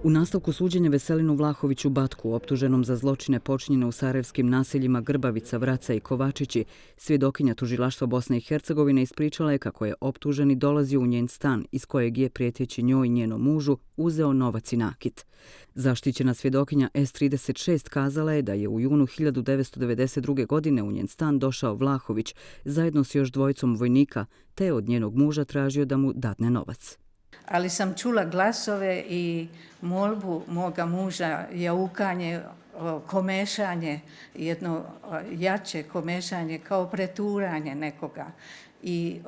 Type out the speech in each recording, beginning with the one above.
U nastavku suđenja Veselinu Vlahoviću Batku, optuženom za zločine počinjene u sarajevskim naseljima Grbavica, Vraca i Kovačići, svjedokinja tužilaštva Bosne i Hercegovine ispričala je kako je optuženi dolazio u njen stan iz kojeg je, prijeteći njoj i njenom mužu, uzeo novac i nakit. Zaštićena svjedokinja S36 kazala je da je u junu 1992. godine u njen stan došao Vlahović zajedno s još dvojicom vojnika, te je od njenog muža tražio da mu dadne novac. Ali sam čula glasove i molbu moga muža, jaukanje, komešanje, jedno jače komešanje, kao preturanje nekoga. I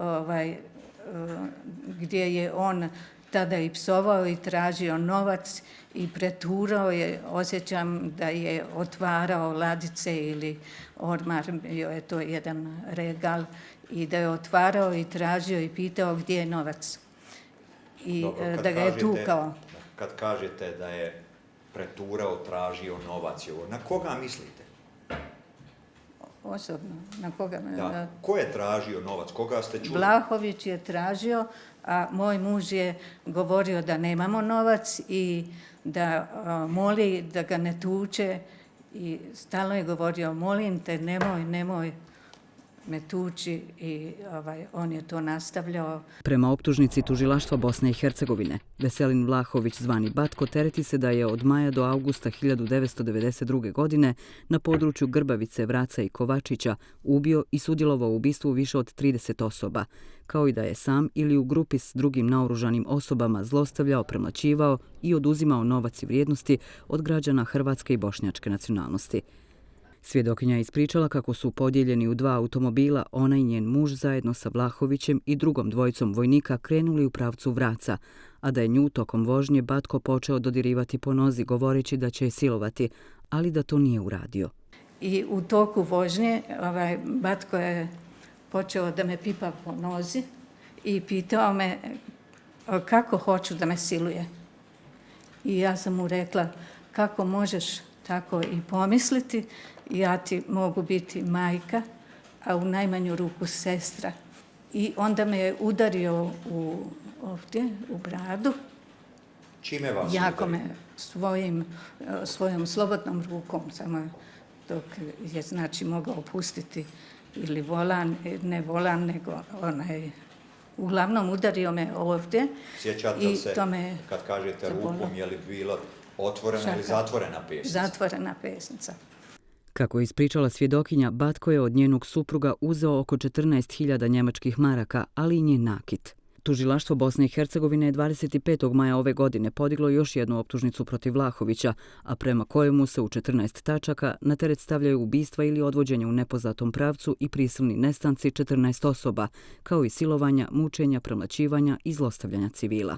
gdje je on tada i psovao i tražio novac i preturao je, osjećam da je otvarao ladice ili ormar, bio je to jedan regal, i da je otvarao i tražio i pitao gdje je novac. I dobro, da ga je tukao. Kad kažete da je preturao, tražio novac, na koga mislite? Osobno, na koga? Da. Ko je tražio novac? Koga ste čuli? Vlahović je tražio, a moj muž je govorio da nemamo novac i da moli da ga ne tuče. I stalno je govorio, molim te, nemoj me tuči, i on je to nastavljao. Prema optužnici tužilaštva Bosne i Hercegovine, Veselin Vlahović zvani Batko tereti se da je od maja do avgusta 1992. godine na području Grbavice, Vraca i Kovačića ubio i sudjelovao u ubistvu više od 30 osoba, kao i da je sam ili u grupi s drugim naoružanim osobama zlostavljao, premlaćivao i oduzimao novac i vrijednosti od građana hrvatske i bošnjačke nacionalnosti. Svjedokinja je ispričala kako su podijeljeni u dva automobila ona i njen muž zajedno sa Vlahovićem i drugom dvojicom vojnika krenuli u pravcu Vraca, a da je nju tokom vožnje Batko počeo dodirivati po nozi govoreći da će je silovati, ali da to nije uradio. I u toku vožnje Batko je počeo da me pipa po nozi i pitao me kako hoću da me siluje. I ja sam mu rekla, kako možeš tako i pomisliti, ja ti mogu biti majka, a u najmanju ruku sestra. I onda me je udario ovdje, u bradu. Čime vas jako udario? Me svojom slobodnom rukom, samo dok je mogao pustiti ili volan, ne volan, nego uglavnom udario me ovdje. Sjećate se, kad kažete rukom, je li bilo otvorena ili zatvorena pesnica? Zatvorena pesnica. Kako je ispričala svjedokinja, Batko je od njenog supruga uzeo oko 14.000 njemačkih maraka, ali i njen nakit. Tužilaštvo Bosne i Hercegovine je 25. maja ove godine podiglo još jednu optužnicu protiv Vlahovića, a prema kojemu se u 14 tačaka na teret stavljaju ubistva ili odvođenje u nepoznatom pravcu i prisilni nestanci 14 osoba, kao i silovanja, mučenja, premlaćivanja i zlostavljanja civila.